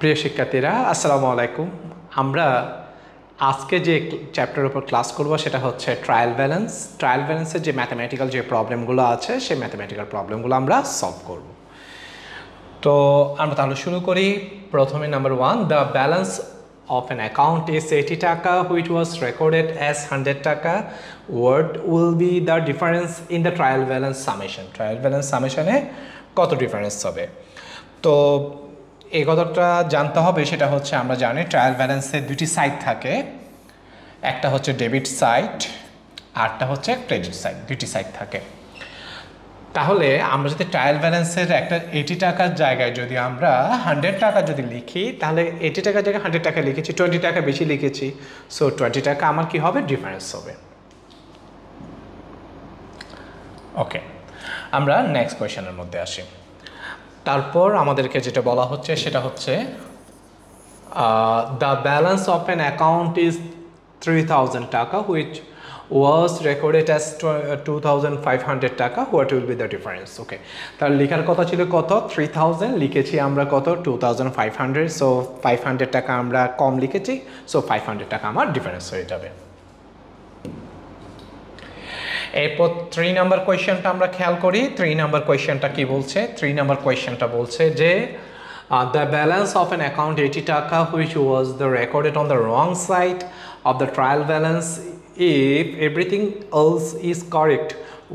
প্রিয় শিক্ষার্থীরা আসসালামু আলাইকুম। আমরা আজকে যে চ্যাপ্টারের উপর ক্লাস করব সেটা হচ্ছে ট্রায়াল ব্যালেন্সের যে ম্যাথমেটিক্যাল যে প্রবলেমগুলো আছে সেই ম্যাথমেটিক্যাল প্রবলেমগুলো আমরা সলভ করব। তো আমরা তাহলে শুরু করি। প্রথমে number 1, the balance of an account is 80 টাকা which was recorded as 100 টাকা. What will be the difference in the trial balance summation? Trial balance সামেশনে কত ডিফারেন্স হবে? তো এই কথাটা জানতে হবে। সেটা হচ্ছে আমরা জানি ট্রায়াল ব্যালেন্সের দুটি সাইড থাকে, একটা হচ্ছে ডেবিট সাইড আরটা হচ্ছে ক্রেডিট সাইড, দুটি সাইড থাকে। তাহলে আমরা যদি ট্রায়াল ব্যালেন্সের একটা 80 টাকার জায়গায় যদি আমরা 100 টাকা যদি লিখি, তাহলে 80 টাকার জায়গায় 100 টাকা লিখেছি, 20 টাকা বেশি লিখেছি, সো 20 টাকা আমার কি হবে? ডিফারেন্স হবে। ওকে, আমরা নেক্সট কোয়েশ্চেনের মধ্যে আসি। তারপর আমাদেরকে যেটা বলা হচ্ছে সেটা হচ্ছে the balance of an account is 3000 টাকা হুইচ was recorded as 2500 টাকা. What will be the difference? ওকে, তাহলে লেখার কথা ছিল কত? 3000, লিখেছি আমরা কত? 2500. সো 500 টাকা আমরা কম লিখেছি, সো 500 টাকা আমার ডিফারেন্স হয়ে যাবে। এরপর 3 নাম্বার কোয়েশ্চেনটা আমরা খেয়াল করি। 3 নাম্বার কোয়েশ্চেনটা কি বলছে? 3 নাম্বার কোয়েশ্চেনটা বলছে যে the balance of an account 80 টাকা which was recorded on the wrong side of the trial balance. If everything else is correct,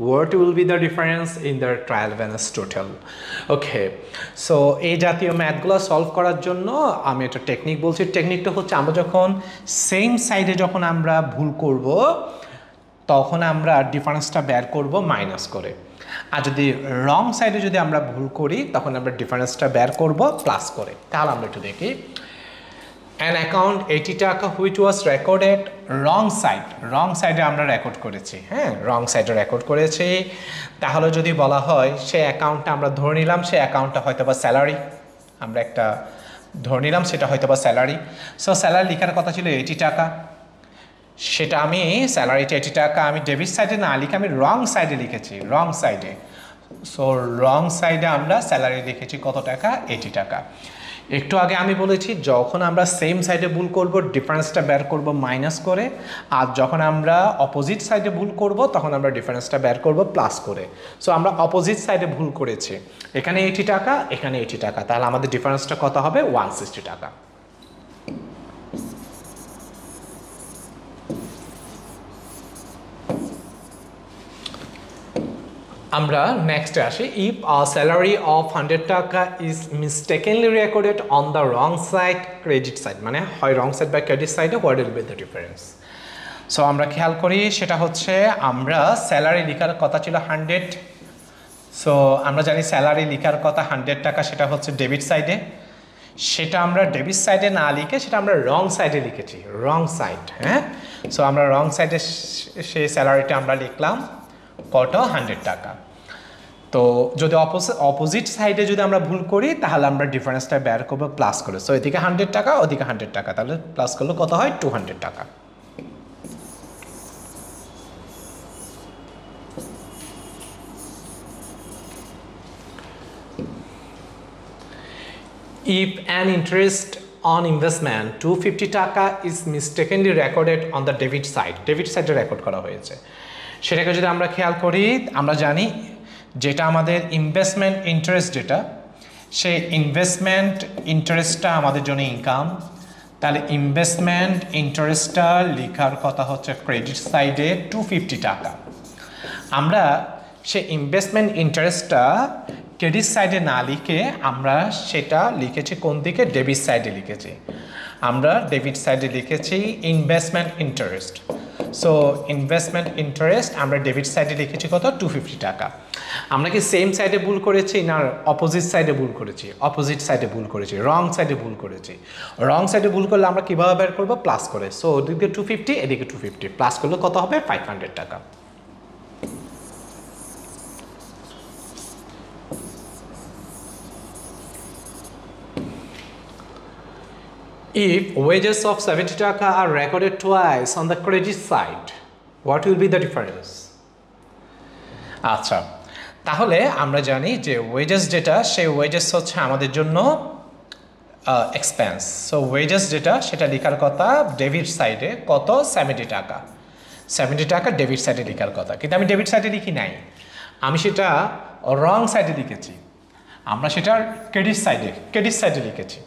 what will be the difference in the trial balance total? Okay, so এই জাতীয় ম্যাথগুলো solve করার জন্য আমি একটা technique বলছি। টেকনিকটা হচ্ছে আমরা যখন সেম সাইডে যখন আমরা ভুল করব তখন আমরা ডিফারেন্সটা বের করব মাইনাস করে, আর যদি রং সাইডে যদি আমরা ভুল করি তখন আমরা ডিফারেন্সটা বের করব প্লাস করে। তাহলে আমরা একটু দেখি। অ্যান অ্যাকাউন্ট 80 টাকা হুইচ ওয়াজ রেকর্ডেড রং সাইডে আমরা রেকর্ড করেছি। হ্যাঁ, রং সাইডে রেকর্ড করেছি। তাহলে যদি বলা হয় সে অ্যাকাউন্টটা আমরা ধরে নিলাম সে অ্যাকাউন্টটা হয়তো বা স্যালারি, আমরা একটা ধরে নিলাম সেটা হয়তো বা স্যালারি। সো স্যালারি লেখার কথা ছিল 80 টাকা, সেটা আমি স্যালারিটা 80 টাকা আমি ডেবিট সাইডে না লিখে আমি রং সাইডে লিখেছি, রং সাইডে। সো রং সাইডে আমরা স্যালারি লিখেছি কত টাকা? 80 টাকা। একটু আগে আমি বলেছি যখন আমরা সেম সাইডে ভুল করব ডিফারেন্সটা বের করব মাইনাস করে, আর যখন আমরা অপোজিট সাইডে ভুল করব তখন আমরা ডিফারেন্সটা বের করব প্লাস করে। সো আমরা অপোজিট সাইডে ভুল করেছি, এখানে 80 টাকা এখানে 80 টাকা, তাহলে আমাদের ডিফারেন্সটা কত হবে? 160 টাকা। আমরা নেক্সটে আসি। ইফ আ স্যালারি অফ 100 টাকা is mistakenly recorded on the wrong side credit side, মানে হয় রং সাইড বা ক্রেডিট সাইডে, what will be the difference? So আমরা খেয়াল করি, সেটা হচ্ছে আমরা স্যালারি লেখার কথা ছিল 100। সো আমরা জানি স্যালারি লেখার কথা 100 টাকা, সেটা হচ্ছে ডেবিট সাইডে। সেটা আমরা ডেবিট সাইডে না লিখে সেটা আমরা রং সাইডে লিখেছি, রং সাইড। হ্যাঁ, সো আমরা রং সাইডে সেই স্যালারিটা আমরা লিখলাম কত? 100 টাকা। তো যদি অপোজিট সাইডে যদি আমরা ভুল করি তাহলে আমরা ডিফারেন্সটা বের করবো প্লাস করে। সো এদিকে 100 টাকা ওদিকে 100 টাকা, তাহলে প্লাস করলে কত হয়? 200 টাকা। If an interest on investment 250 টাকা is mistakenly recorded on the debit side, debit সাইডে রেকর্ড করা হয়েছে, সেটাকে যদি আমরা খেয়াল করি আমরা জানি যেটা আমাদের ইনভেস্টমেন্ট ইন্টারেস্ট, যেটা সেই ইনভেস্টমেন্ট ইন্টারেস্টটা আমাদের জন্য ইনকাম। তাহলে ইনভেস্টমেন্ট ইন্টারেস্টটা লেখার কথা হচ্ছে ক্রেডিট সাইডে 250 টাকা। আমরা সেই ইনভেস্টমেন্ট ইন্টারেস্টটা ক্রেডিট সাইডে না লিখে আমরা সেটা লিখেছি কোন দিকে? ডেবিট সাইডে লিখেছি। আমরা ডেবিট সাইডে লিখেছি investment interest. So investment interest আমরা ডেবিট সাইডে লিখেছি কত? 250 টাকা। আমরা কি সেম সাইডে ভুল করেছি না অপোজিট সাইডে ভুল করেছি? অপোজিট সাইডে ভুল করেছি, রং সাইডে ভুল করেছি। রং সাইডে ভুল করলে আমরা কীভাবে বের করবো? প্লাস করে। সো ওদিকে 250 এদিকে 250, প্লাস করলে কত হবে? 500 টাকা। If wages of 70 টাকা are recorded twice on the credit side, what will be the difference? আচ্ছা, তাহলে আমরা জানি যে ওয়েজেস যেটা সেই ওয়েজেস হচ্ছে আমাদের জন্য এক্সপেন্স। সো ওয়েজেস যেটা সেটা লেখার কথা ডেবিট সাইডে কত 70 টাকা, 70 টাকা ডেবিট সাইডে লেখার কথা, কিন্তু আমি ডেবিট সাইডে লিখি নাই, আমি সেটা রং সাইডে লিখেছি, আমরা সেটা ক্রেডিট সাইডে লিখেছি।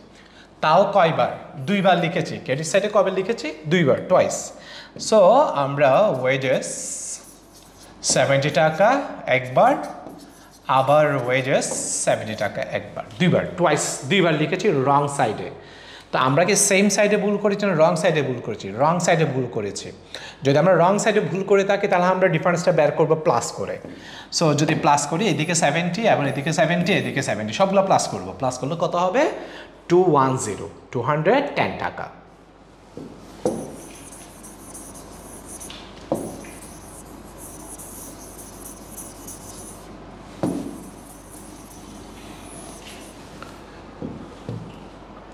তাও কয়বার? 2 বার লিখেছি। ক্রেডিট সাইডে কবে লিখেছি? 2 বার, টোয়াইস। সো আমরা ওয়েজেস 70 টাকা একবার, আবার ওয়েজেস 70 টাকা একবার, 2 বার, টোয়াইস 2 বার লিখেছি রং সাইডে। তো আমরা কি সেম সাইডে ভুল করেছি না রং সাইডে ভুল করেছি? রং সাইডে ভুল করেছি। যদি আমরা রং সাইডে ভুল করে থাকি তাহলে আমরা ডিফারেন্সটা বের করবো প্লাস করে। সো যদি প্লাস করি এদিকে 70 এবং এদিকে 70 এদিকে 70 সবগুলো প্লাস করবো, প্লাস করলে কত হবে? 210 টাকা।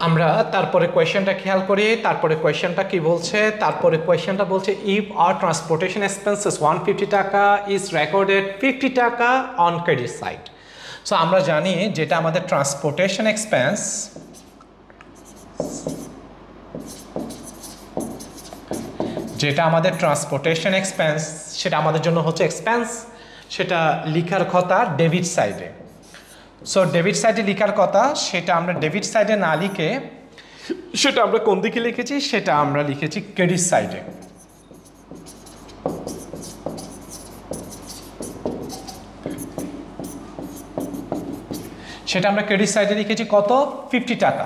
আমরা তারপরে কোয়েশ্চেনটা খেয়াল করি, তারপরে কোয়েশ্চেনটা কি বলছে? তারপরে কোয়েশ্চেনটা বলছে ইফ আর ট্রান্সপোর্টেশন এক্সপেন্সেস 150 টাকা ইজ রেকর্ডেড 50 টাকা অন ক্রেডিট সাইড। সো আমরা জানি যেটা আমাদের ট্রান্সপোর্টেশন এক্সপেন্স, যেটা আমাদের ট্রান্সপোর্টেশন এক্সপেন্স সেটা আমাদের জন্য হচ্ছে এক্সপেন্স, সেটা লিখার কথা ডেবিট সাইডে। সো ডেবিট সাইডে লিখার কথা, সেটা আমরা ডেবিট সাইডে না লিখে সেটা আমরা কোন দিকে লিখেছি? সেটা আমরা লিখেছি ক্রেডিট সাইডে। সেটা আমরা ক্রেডিট সাইডে লিখেছি কত? 50 টাকা,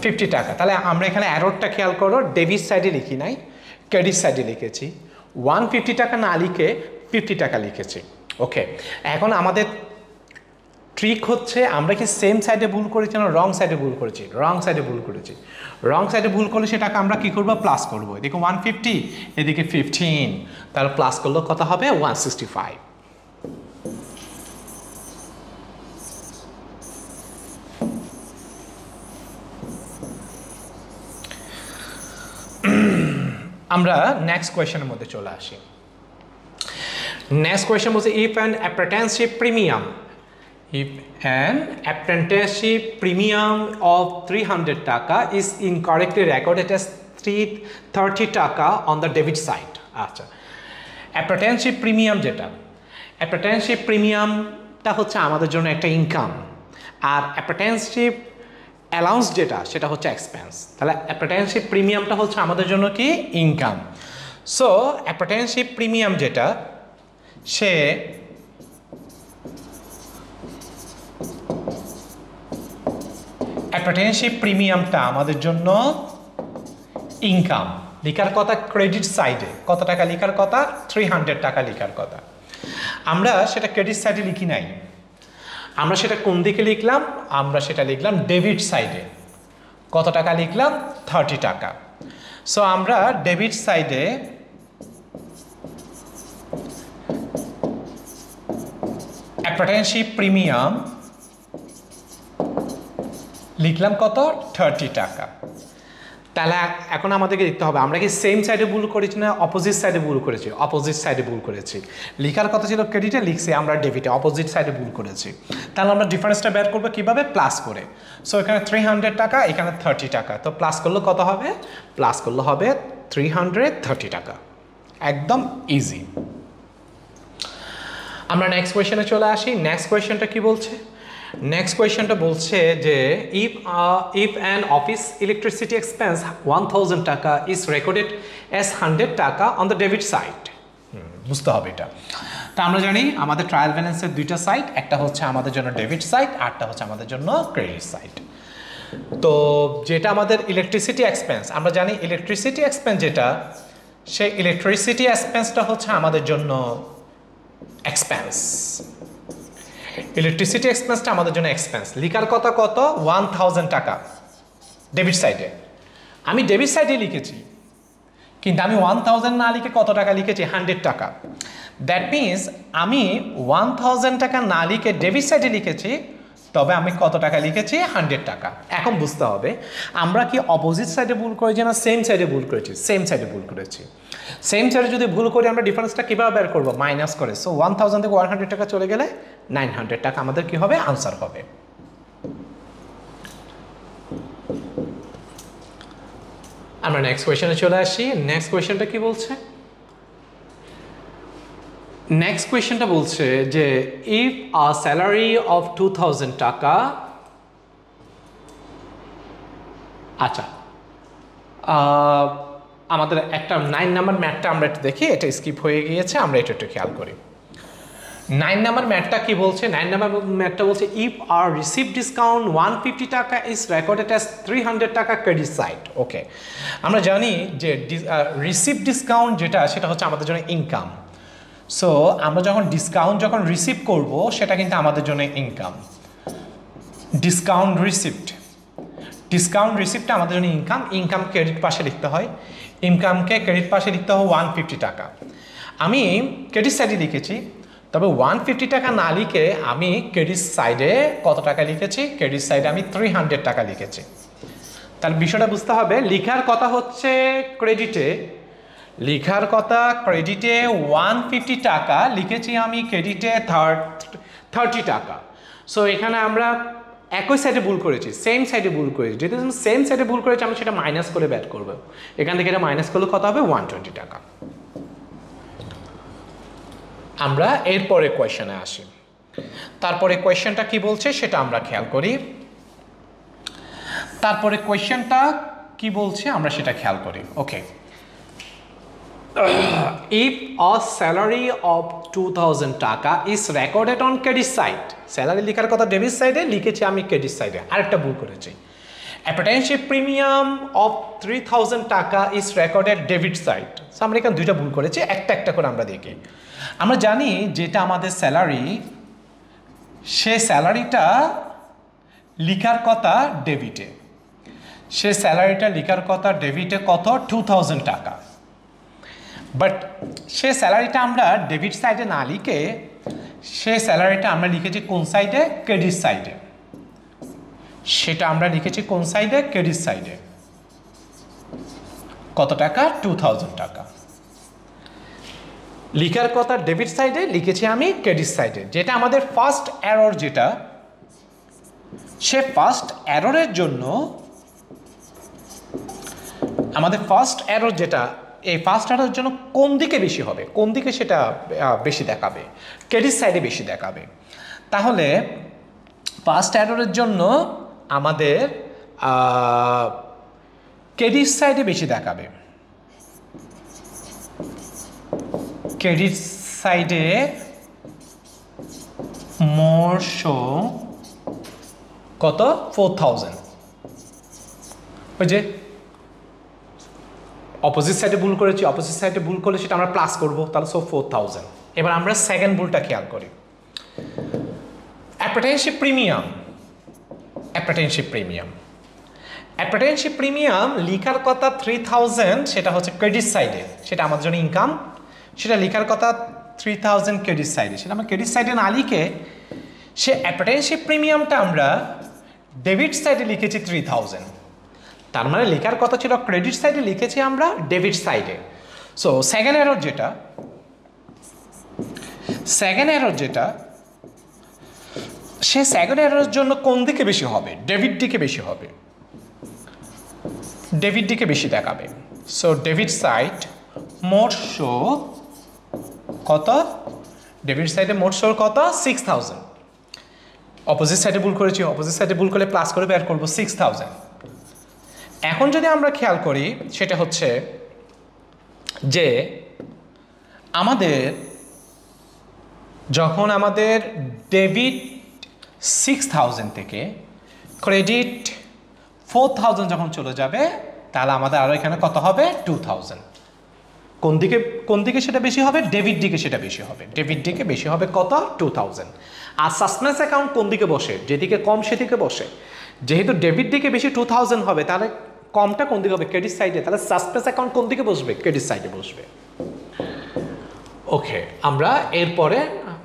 50 টাকা। তাহলে আমরা এখানে অ্যারোরটা খেয়াল করো, ডেবিট সাইডে লিখি নাই, ক্রেডিট সাইডে লিখেছি। 150 টাকা না লিখে 50 টাকা লিখেছি। ওকে, এখন আমাদের ট্রিক হচ্ছে আমরা কি সেম সাইডে ভুল করেছি না রং সাইডে ভুল করেছি? রং সাইডে ভুল করেছি। রং সাইডে ভুল করলে সেটাকে আমরা কি করবো? প্লাস করবো। এদিকে 150 এদিকে 15, তাহলে প্লাস করলে কত হবে? 165। আমরা নেক্সট কোয়েশ্চেনের মধ্যে চলে আসি। নেক্সট কোয়েশ্চেন বলছে if an apprenticeship premium, if an apprenticeship premium of 300 টাকা is incorrectly recorded as 330 টাকা on the debit side। আচ্ছা, apprenticeship premium যেটা, apprenticeship premiumটা হচ্ছে আমাদের জন্য একটা ইনকাম, আর apprenticeship অ্যালাউন্স যেটা সেটা হচ্ছে এক্সপেন্স। তাহলে apprenticeship প্রিমিয়ামটা হচ্ছে আমাদের জন্য কি? ইনকাম। সো apprenticeship প্রিমিয়াম যেটা, সে অ্যাপ্রেন্টিসশিপ প্রিমিয়ামটা আমাদের জন্য ইনকাম। লিখার কথা ক্রেডিট সাইডে কত টাকা লিখার কথা? 300 টাকা লিখার কথা। আমরা সেটা ক্রেডিট সাইডে লিখি নাই, আমরা সেটা কোন দিকে লিখলাম? আমরা সেটা লিখলাম ডেবিট সাইডে। কত টাকা লিখলাম? 30 টাকা। সো আমরা ডেবিট সাইডে অ্যাপ্রেন্টিসশিপ প্রিমিয়াম লিখলাম কত? 30 টাকা। তাহলে এখন আমাদেরকে দেখতে হবে আমরা কি সেম সাইডে ভুল করেছি না অপোজিট সাইডে ভুল করেছি? অপোজিট সাইডে ভুল করেছি। লিখার কথা ছিল ক্রেডিটে, লিখছি আমরা ডেবিটে, অপোজিট সাইডে ভুল করেছি। তাহলে আমরা ডিফারেন্সটা বের করবো কিভাবে? প্লাস করে। সো এখানে 300 টাকা, এখানে 30 টাকা, তো প্লাস করলে কত হবে? প্লাস করলে হবে 330 টাকা। একদম ইজি। আমরা নেক্সট কোয়েশ্চেনে চলে আসি। নেক্সট কোয়েশ্চেনটা কি বলছে? নেক্সট কোয়েশ্চেনটা বলছে যে if an office electricity expense 1000 টাকা ইজ রেকর্ডেড অ্যাজ 100 টাকা অন দ্য ডেবিট সাইড। বুঝতে হবে এটা। তা আমরা জানি আমাদের ট্রায়াল ব্যালেন্সের দুইটা সাইড, একটা হচ্ছে আমাদের জন্য ডেবিট সাইড, আরটা হচ্ছে আমাদের জন্য ক্রেডিট সাইড। তো যেটা আমাদের ইলেকট্রিসিটি এক্সপেন্স, আমরা জানি ইলেকট্রিসিটি এক্সপেন্স যেটা, সেই ইলেকট্রিসিটি এক্সপেন্সটা হচ্ছে আমাদের জন্য এক্সপেন্স। ইলেকট্রিসিটি এক্সপেন্সটা আমাদের জন্য এক্সপেন্স। লিখার কথা কত? 1000 টাকা ডেবিট সাইডে। আমি ডেবিট সাইডে লিখেছি, কিন্তু আমি 1000 না লিখে কত টাকা লিখেছি? 100 টাকা। দ্যাট মিনস আমি 1000 টাকা না লিখে ডেবিট সাইডে লিখেছি, তবে আমি কত টাকা লিখেছি? 100 টাকা। এখন বুঝতে হবে আমরা কি অপোজিট সাইডে ভুল করেছি না সেম সাইডে ভুল করেছি? সেম সাইডে ভুল করেছি। সেম সাইডে যদি ভুল করি আমরা ডিফারেন্সটা কীভাবে বের করবো? মাইনাস করে। সো 1000 থেকে 100 টাকা চলে গেলে 900 টাকা আমাদের কি হবে? আনসার হবে। আমরা নেক্সট কোয়েশ্চনে চলে আসি। নেক্সট কোয়েশ্চনটা কি বলছে? নেক্সট কোয়েশ্চনটা বলছে যে ইফ আ স্যালারি অফ 2000 টাকা, আচ্ছা আমাদের একটা 9 নাম্বার ম্যাথটা আমরা একটু দেখি, এটা স্কিপ হয়ে গিয়েছে, আমরা এটা একটু খেয়াল করি। 9 নাম্বার ম্যাথটা কি বলছে? 9 নাম্বার ম্যাথটা বলছে ইফ আর রিসিভ ডিসকাউন্ট 150 টাকা ইজ রেকর্ডেড অ্যাজ 300 টাকা ক্রেডিট সাইড। ওকে, আমরা জানি যে রিসিভ ডিসকাউন্ট যেটা সেটা হচ্ছে আমাদের জন্য ইনকাম। সো আমরা যখন ডিসকাউন্ট যখন রিসিভ করব সেটা কিন্তু আমাদের জন্য ইনকাম। ডিসকাউন্ট রিসিপ্টটা আমাদের জন্য ইনকাম। ইনকাম ক্রেডিট পাশে লিখতে হয়, ইনকামকে ক্রেডিট পাশে লিখতে হয় 150 টাকা। আমি ক্রেডিট সাইডে লিখেছি, তবে 150 টাকা না লিখে আমি ক্রেডিট সাইডে কত টাকা লিখেছি? ক্রেডিট সাইডে আমি 300 টাকা লিখেছি। তাহলে বিষয়টা বুঝতে হবে, লিখার কথা হচ্ছে ক্রেডিটে, লিখার কথা ক্রেডিটে 150 টাকা লিখেছি, আমি ক্রেডিটে 30 টাকা। সো এখানে আমরা একই সাইডে ভুল করেছি, সেম সাইডে ভুল করেছি। যেহেতু সেম সাইডে ভুল করেছি আমি সেটা মাইনাস করে ব্যাট করবো। এখান থেকে এটা মাইনাস করলে কত হবে? 120 টাকা। আমরা এরপরে কোয়েশ্চনে আসি। তারপরে কোয়েশ্চনটা কি বলছে সেটা আমরা খেয়াল করি। তারপরে কোয়েশ্চনটা কি বলছে আমরা সেটা খেয়াল করি। ওকে, if a salary of 2000 টাকা is recorded on credit side, salary লেখার কথা ডেবিট সাইডে, লিখেছি আমি ক্রেডিট সাইডে, আরেকটা ভুল করেছি। অ্যাপেটেনশিপ প্রিমিয়াম অফ 3000 টাকা is recorded debit side. So আমরা এখানে দুইটা ভুল করেছি, একটা একটা করে আমরা দেখি। আমরা জানি যেটা আমাদের স্যালারি, সে স্যালারিটা লিখার কথা ডেবিটে, সে স্যালারিটা লিখার কথা ডেবিটে কত? 2000 টাকা। বাট সে স্যালারিটা আমরা ডেবিট সাইডে না লিখে সে স্যালারিটা আমরা লিখেছি কোন সাইডে? ক্রেডিট সাইডে। সেটা আমরা লিখেছি কোন সাইডে? ক্রেডিট সাইডে। কত টাকা? 2000 টাকা। লিখার কথা ডেবিট সাইডে, লিখেছি আমি ক্রেডিট সাইডে। যেটা আমাদের ফার্স্ট এরর, যেটা সে ফার্স্ট এররের জন্য আমাদের ফার্স্ট এরর যেটা, এই ফার্স্ট এররের জন্য কোন দিকে বেশি হবে? কোন দিকে সেটা বেশি দেখাবে? ক্রেডিট সাইডে বেশি দেখাবে। তাহলে ফার্স্ট এররের জন্য আমাদের ক্রেডিট সাইডে বেশি দেখাবে। ক্রেডিট সাইডে মোর শো কত? 4000। ওই যে অপোজিট সাইডে ভুল করেছি, অপোজিট সাইডে ভুল করলে সেটা আমরা প্লাস করবো, তাহলে সো 4000। এবার আমরা সেকেন্ড ভুলটা খেয়াল করি। অ্যাপেটেনশিপ প্রিমিয়াম, অ্যাপেটেনশিপ প্রিমিয়াম, অ্যাপেটেনশিপ প্রিমিয়াম লিখার কথা 3000, সেটা হচ্ছে ক্রেডিট সাইডে, সেটা আমাদের জন্য ইনকাম। সেটা লিখার কথা 3000 ক্রেডিট সাইডে, সেটা আমরা ক্রেডিট সাইডে না লিখে সে অ্যাপেটেনশিপ প্রিমিয়ামটা আমরা ডেবিট সাইডে লিখেছি 3000। তার মানে লেখার কথা ছিল ক্রেডিট সাইডে, লিখেছি আমরা ডেবিট সাইডে। সো সেকেন্ড এরর যেটা সে সেকেন্ড এররের জন্য কোন দিকে বেশি হবে? ডেবিট দিকে বেশি হবে, ডেবিট দিকে বেশি দেখাবে। সো ডেবিট সাইড মোট শো কত? ডেবিট সাইডে মোট শো কত? 6000। অপোজিট সাইডে ভুল করেছি, অপোজিট সাইডে ভুল করলে প্লাস করে বের করবো 6000। এখন যদি আমরা খেয়াল করি সেটা হচ্ছে যে আমাদের যখন আমাদের ডেবিট 6000 থেকে ক্রেডিট 4000 যখন চলে যাবে, তাহলে আমাদের আরও এখানে কত হবে? 2000। কোন দিকে সেটা বেশি হবে? ডেবিট দিকে সেটা বেশি হবে, ডেবিট দিকে বেশি হবে কত? 2000। আর সাসপেন্স অ্যাকাউন্ট কোন দিকে বসে? যেদিকে কম সেদিকে বসে। যেহেতু ডেবিট দিকে বেশি 2000 হবে, তাহলে কমটা কোন দিকে হবে? ক্রেডিট সাইডে। তাহলে সাসপেন্স অ্যাকাউন্ট কোন দিকে বসবে? ক্রেডিট সাইডে বসবে। ওকে, আমরা এরপরে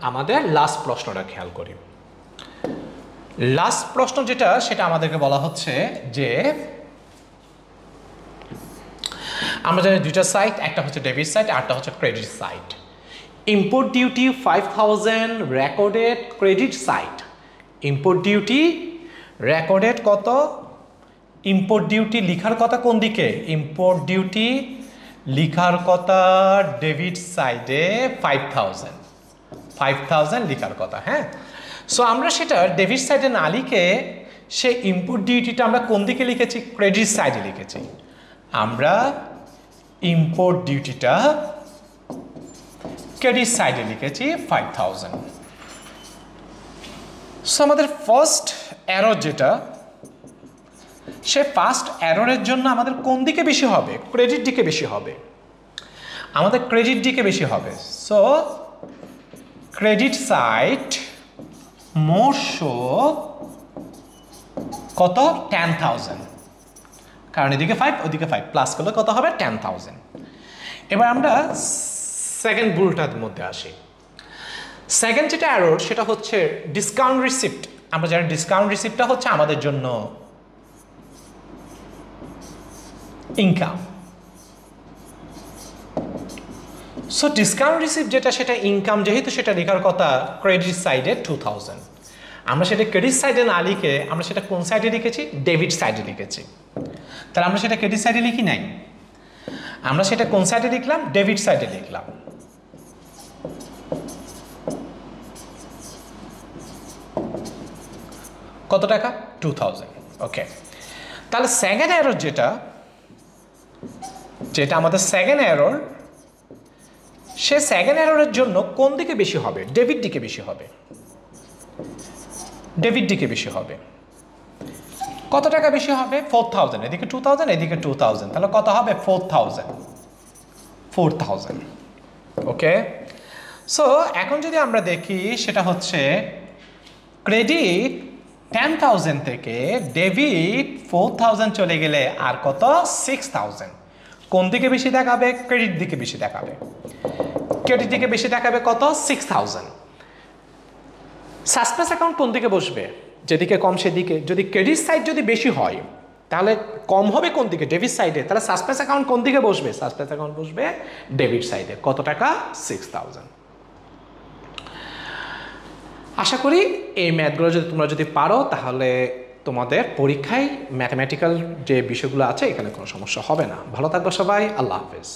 আমাদের লাস্ট প্রশ্নটা খেয়াল করি। লাস্ট প্রশ্ন যেটা, সেটা আমাদেরকে বলা হচ্ছে যে আমরা জানি দুইটা সাইড, একটা হচ্ছে ডেবিট সাইড, আরটা হচ্ছে credit side. Import duty 5000 recorded credit side. Import duty recorded কত? ইম্পোর্ট ডিউটি লিখার কথা কোন দিকে? ইম্পোর্ট ডিউটি লিখার কথা ডেবিট সাইডে 5000 লিখার কথা। হ্যাঁ, সো আমরা সেটা ডেবিট সাইডে না লিখে সেই ইম্পোর্ট ডিউটিটা আমরা কোন দিকে লিখেছি? ক্রেডিট সাইডে লিখেছি। আমরা ইম্পোর্ট ডিউটিটা ক্রেডিট সাইডে লিখেছি 5000। সো আমাদের ফার্স্ট এরর যেটা, সে ফার্স্ট এররের জন্য আমাদের কোন দিকে বেশি হবে? ক্রেডিট দিকে বেশি হবে, আমাদের ক্রেডিট দিকে বেশি হবে। সো ক্রেডিট সাইড মোর শো কত? 10,000, কারণ এদিকে 5 ওদিকে 5 প্লাস করলে কত হবে? 10,000। এবার আমরা সেকেন্ড ভুলটার মধ্যে আসি। সেকেন্ড যেটা এরর সেটা হচ্ছে ডিসকাউন্ট রিসিপ্ট। আমরা জানি ডিসকাউন্ট রিসিপ্টটা হচ্ছে আমাদের জন্য ইনকাম। সো ডিসকাউন্ট রিসিপ্ট যেটা সেটা ইনকাম, যেহেতু সেটা লেখার কথা ক্রেডিট সাইডে 2000, আমরা সেটা ক্রেডিট সাইডে না লিখে আমরা সেটা কোন সাইডে লিখেছি? ডেবিট সাইডে লিখেছি। তাহলে আমরা সেটা ক্রেডিট সাইডে লিখি নাই, আমরা সেটা কোন সাইডে লিখলাম? ডেবিট সাইডে লিখলাম। কত টাকা? 2000। ওকে, তাহলে সেকেন্ড এরর যেটা আমাদের সেকেন্ড এরর, সে সেকেন্ড এররের জন্য কোন দিকে বেশি হবে? ডেবিট দিকে বেশি হবে, ডেবিট দিকে বেশি হবে। কত টাকা বেশি হবে? 4000। এদিকে 2000, এদিকে 2000, তাহলে কত হবে? 4000। ওকে, সো এখন যদি আমরা দেখি সেটা হচ্ছে ক্রেডিট 10,000 থেকে ডেবিট 4000 চলে গেলে আর কত? 6000। কোন দিকে বেশি দেখাবে? ক্রেডিট দিকে বেশি দেখাবে। ক্রেডিট দিকে বেশি দেখাবে কত? 6000। সাসপেন্স অ্যাকাউন্ট কোন দিকে বসবে? যেদিকে কম সেদিকে। যদি ক্রেডিট সাইড যদি বেশি হয় তাহলে কম হবে কোন দিকে? ডেবিট সাইডে। তাহলে সাসপেন্স অ্যাকাউন্ট কোন দিকে বসবে? সাসপেন্স অ্যাকাউন্ট বসবে ডেবিট সাইডে। কত টাকা? 6000। আশা করি এই ম্যাথগুলো তোমরা যদি পারো তাহলে তোমাদের পরীক্ষায় ম্যাথমেটিক্যাল যে বিষয়গুলো আছে এখানে কোনো সমস্যা হবে না। ভালো থাকবে সবাই, আল্লাহ হাফেজ।